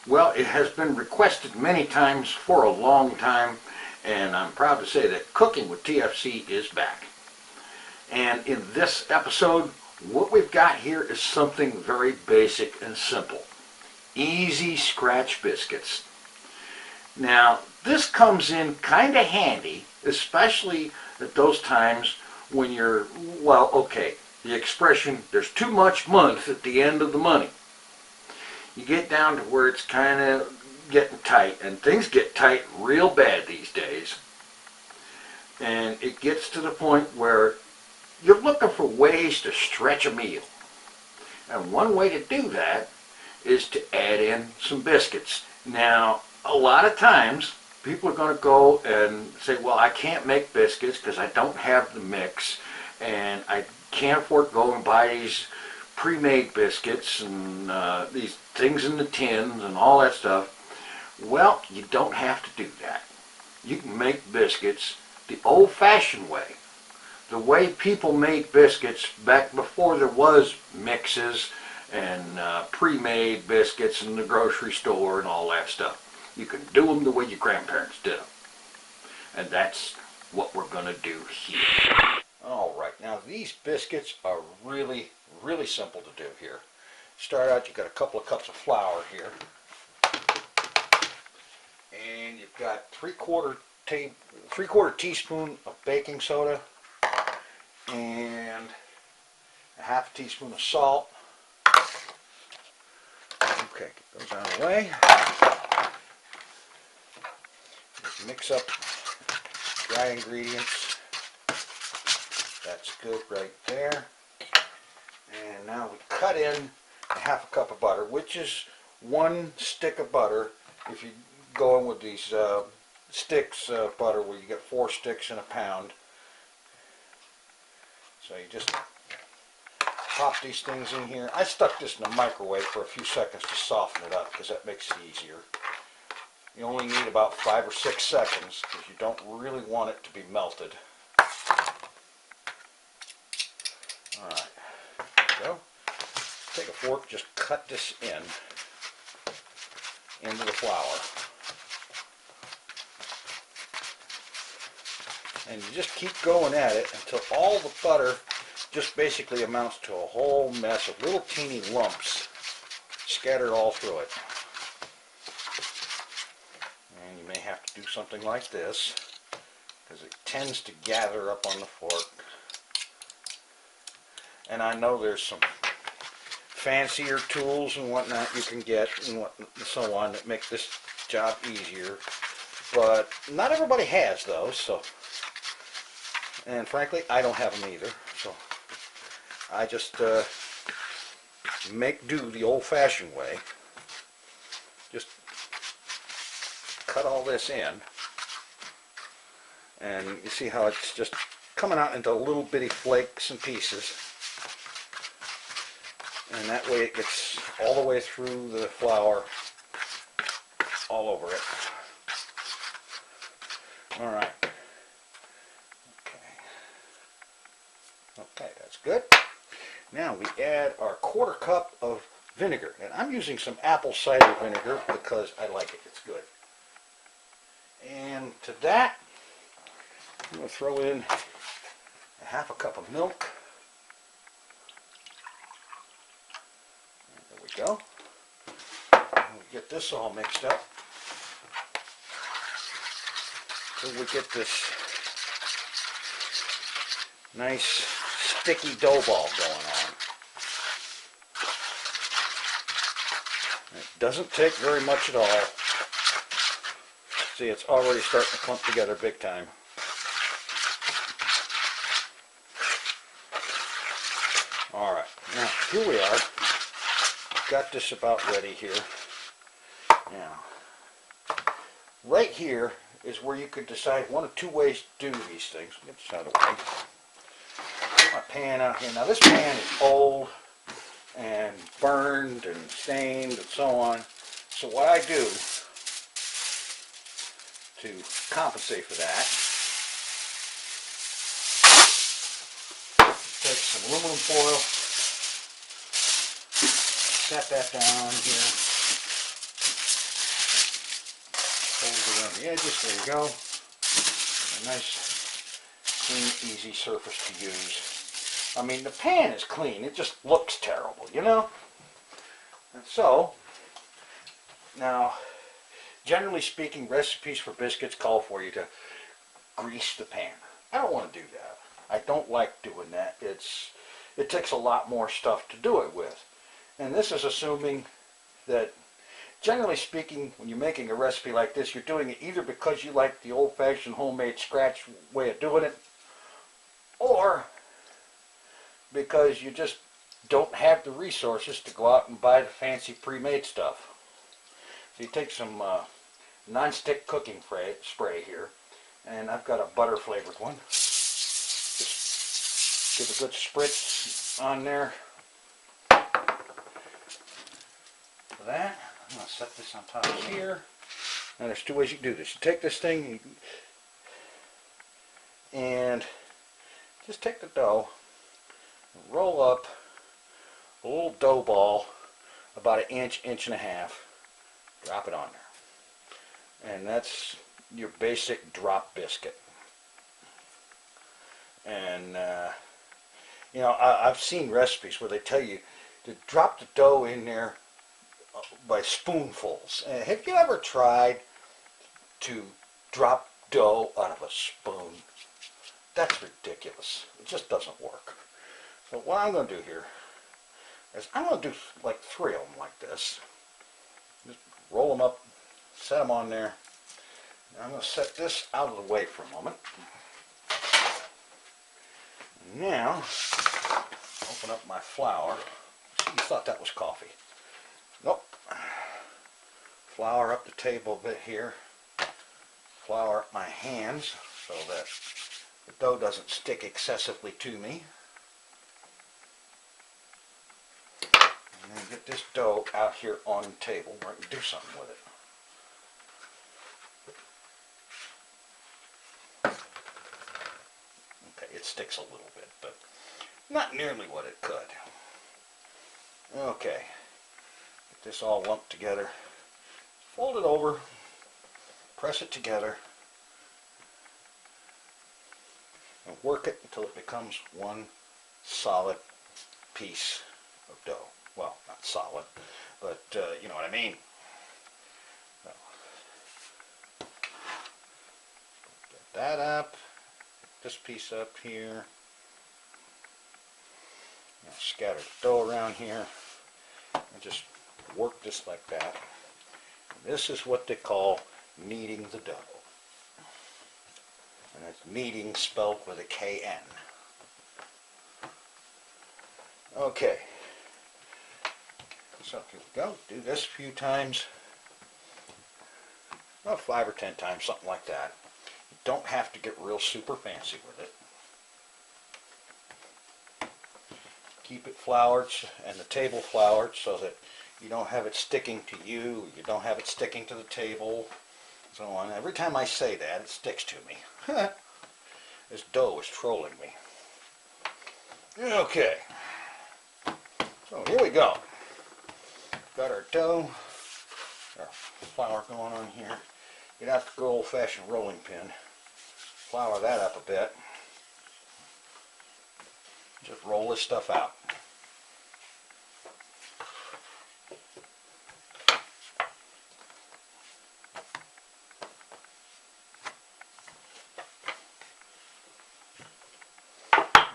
Well, it has been requested many times for a long time, and I'm proud to say that Cooking with TFC is back. And in this episode, what we've got here is something very basic and simple. Easy scratch biscuits. Now, this comes in kind of handy, especially at those times when you're, well, okay, the expression, there's too much month at the end of the money. You get down to where it's kind of getting tight, and things get tight real bad these days. And it gets to the point where you're looking for ways to stretch a meal. And one way to do that is to add in some biscuits. Now, a lot of times, people are going to go and say, well, I can't make biscuits because I don't have the mix, and I can't afford to go and buy these pre-made biscuits and these things in the tins and all that stuff. Well, you don't have to do that. You can make biscuits the old-fashioned way. The way people made biscuits back before there was mixes and pre-made biscuits in the grocery store and all that stuff. You can do them the way your grandparents did them. And that's what we're going to do here. Alright, now these biscuits are really simple to do here. Start out, you've got a couple of cups of flour here. And you've got three-quarter teaspoon of baking soda. And a half a teaspoon of salt. Okay, get those out of the way. Just mix up dry ingredients. That's good right there. And now we cut in a half a cup of butter, which is one stick of butter. If you go in with these sticks of butter where you get 4 sticks in a pound. So you just pop these things in here. I stuck this in the microwave for a few seconds to soften it up because that makes it easier. You only need about 5 or 6 seconds because you don't really want it to be melted. Alright, there we go. Take a fork, just cut this into the flour. And you just keep going at it until all the butter just basically amounts to a whole mess of little teeny lumps scattered all through it. And you may have to do something like this because it tends to gather up on the fork. And I know there's some fancier tools and whatnot you can get and so on that make this job easier, but not everybody has those. So, and frankly, I don't have them either. So I just make do the old-fashioned way. Just cut all this in, and you see how it's just coming out into little bitty flakes and pieces. And that way it gets all the way through the flour, all over it. Alright. Okay, that's good. Now we add our 1/4 cup of vinegar. And I'm using some apple cider vinegar because I like it. It's good. And to that, I'm going to throw in a half a cup of milk. There we go. And we get this all mixed up. So we get this nice sticky dough ball going on. It doesn't take very much at all. See, it's already starting to clump together big time. Alright, now here we are. Got this about ready here. Now, right here is where you could decide one of 2 ways to do these things. Get this out of the way. Put my pan out here. Now this pan is old and burned and stained and so on. So what I do to compensate for that, take some aluminum foil, set that down here, around the edges. There you go. A nice, clean, easy surface to use. I mean, the pan is clean. It just looks terrible, you know? And so, now, generally speaking, recipes for biscuits call for you to grease the pan. I don't want to do that. I don't like doing that. It takes a lot more stuff to do it with. And this is assuming that, generally speaking, when you're making a recipe like this, you're doing it either because you like the old-fashioned homemade scratch way of doing it, or because you just don't have the resources to go out and buy the fancy pre-made stuff. So you take some non-stick cooking spray here, and I've got a butter-flavored one. Just give a good spritz on there. For that, I'm going to set this on top of here. Now there's two ways you can do this. You take this thing and just take the dough, and roll up a little dough ball about an inch, inch and a half. Drop it on there. And that's your basic drop biscuit. And you know, I've seen recipes where they tell you to drop the dough in there by spoonfuls. Have you ever tried to drop dough out of a spoon? That's ridiculous. It just doesn't work. So what I'm going to do here is I'm going to do like 3 of them like this. Just roll them up, set them on there. Now I'm going to set this out of the way for a moment. Now, open up my flour. You thought that was coffee. Nope. Flour up the table a bit here. Flour up my hands so that the dough doesn't stick excessively to me. And then get this dough out here on the table where I can do something with it. Okay, it sticks a little bit, but not nearly what it could. Okay, get this all lumped together. Fold it over, press it together, and work it until it becomes one solid piece of dough. Well, not solid, but you know what I mean. So, get that up, this piece up here. Now scatter the dough around here, and just work this like that. And this is what they call kneading the dough. And it's kneading spelled with a K-N. Okay. So here we go. Do this a few times. About 5 or 10 times, something like that. You don't have to get real super fancy with it. Keep it floured and the table floured so that you don't have it sticking to you, you don't have it sticking to the table, so on. Every time I say that, it sticks to me. This dough is trolling me. Okay. So here we go. Got our dough, our flour going on here. Get out the good old-fashioned rolling pin. Flour that up a bit. Just roll this stuff out.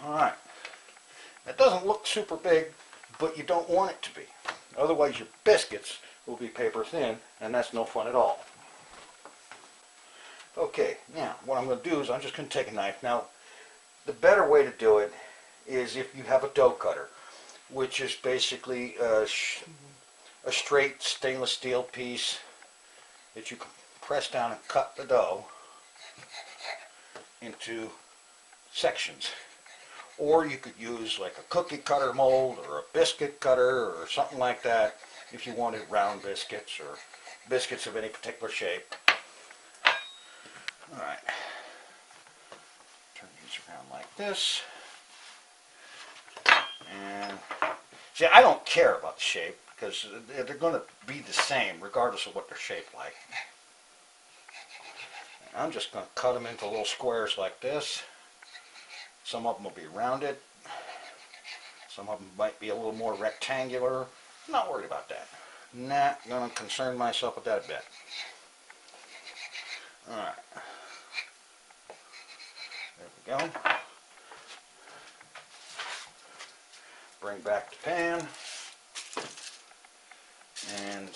Alright. It doesn't look super big, but you don't want it to be. Otherwise your biscuits will be paper thin, and that's no fun at all. Okay, now what I'm going to do is I'm just going to take a knife. Now, the better way to do it is if you have a dough cutter, which is basically a straight stainless steel piece that you can press down and cut the dough into sections. Or you could use like a cookie cutter mold or a biscuit cutter or something like that if you wanted round biscuits or biscuits of any particular shape. Alright, turn these around like this. And see, I don't care about the shape because they're going to be the same regardless of what they're shaped like. I'm just going to cut them into little squares like this. Some of them will be rounded. Some of them might be a little more rectangular. I'm not worried about that. Not going to concern myself with that a bit. Alright. There we go. Bring back the pan. And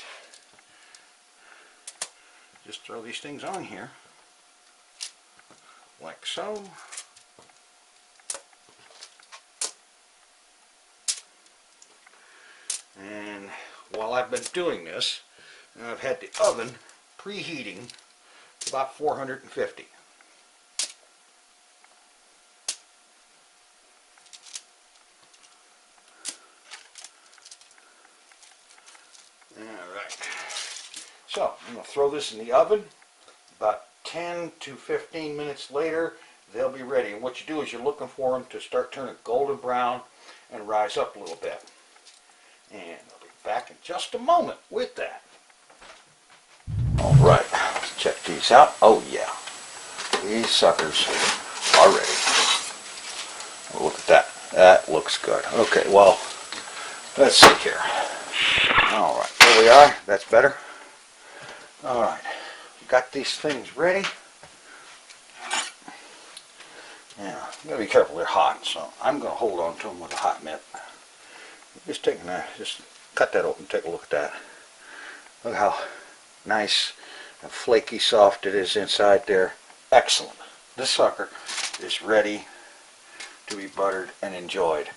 just throw these things on here. Like so. And while I've been doing this, I've had the oven preheating to about 450. Alright, so I'm going to throw this in the oven. About 10 to 15 minutes later, they'll be ready. And what you do is you're looking for them to start turning golden brown and rise up a little bit. And I'll be back in just a moment with that. Alright, let's check these out. Oh yeah, these suckers are ready. Oh, look at that. That looks good. Okay, well, let's see here. Alright, there we are. That's better. Alright, got these things ready. Yeah, you gotta be careful, they're hot, so I'm gonna hold on to them with a hot mitt. Just take a knife, just cut that open, take a look at that. Look how nice and flaky soft it is inside there. Excellent. This sucker is ready to be buttered and enjoyed.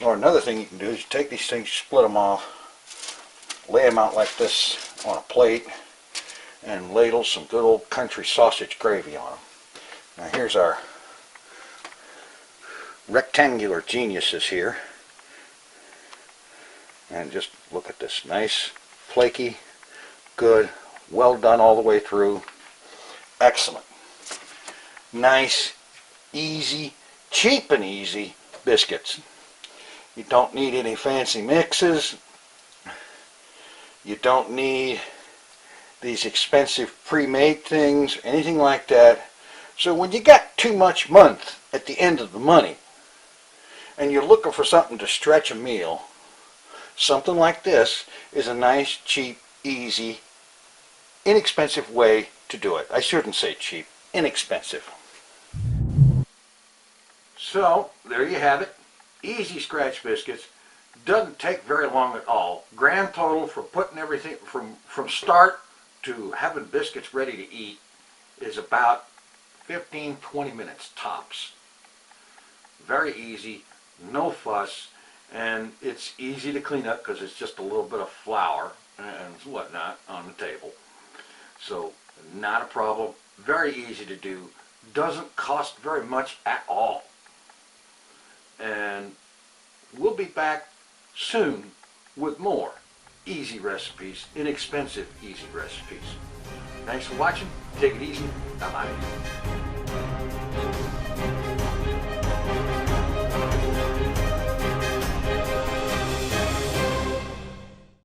Or another thing you can do is you take these things, split them off, lay them out like this on a plate, and ladle some good old country sausage gravy on them. Now here's our rectangular geniuses here. And just look at this, nice, flaky, good, well done all the way through. Excellent. Nice, easy, cheap and easy biscuits. You don't need any fancy mixes. You don't need these expensive pre-made things, anything like that. So when you got too much month at the end of the money, and you're looking for something to stretch a meal, something like this is a nice, cheap, easy, inexpensive way to do it. I shouldn't say cheap, inexpensive. So, there you have it. Easy scratch biscuits. Doesn't take very long at all. Grand total for putting everything from start to having biscuits ready to eat is about 15-20 minutes tops. Very easy, no fuss. And it's easy to clean up because it's just a little bit of flour and whatnot on the table. So not a problem. Very easy to do. Doesn't cost very much at all. And we'll be back soon with more easy recipes, inexpensive easy recipes. Thanks for watching. Take it easy. I'm out of here.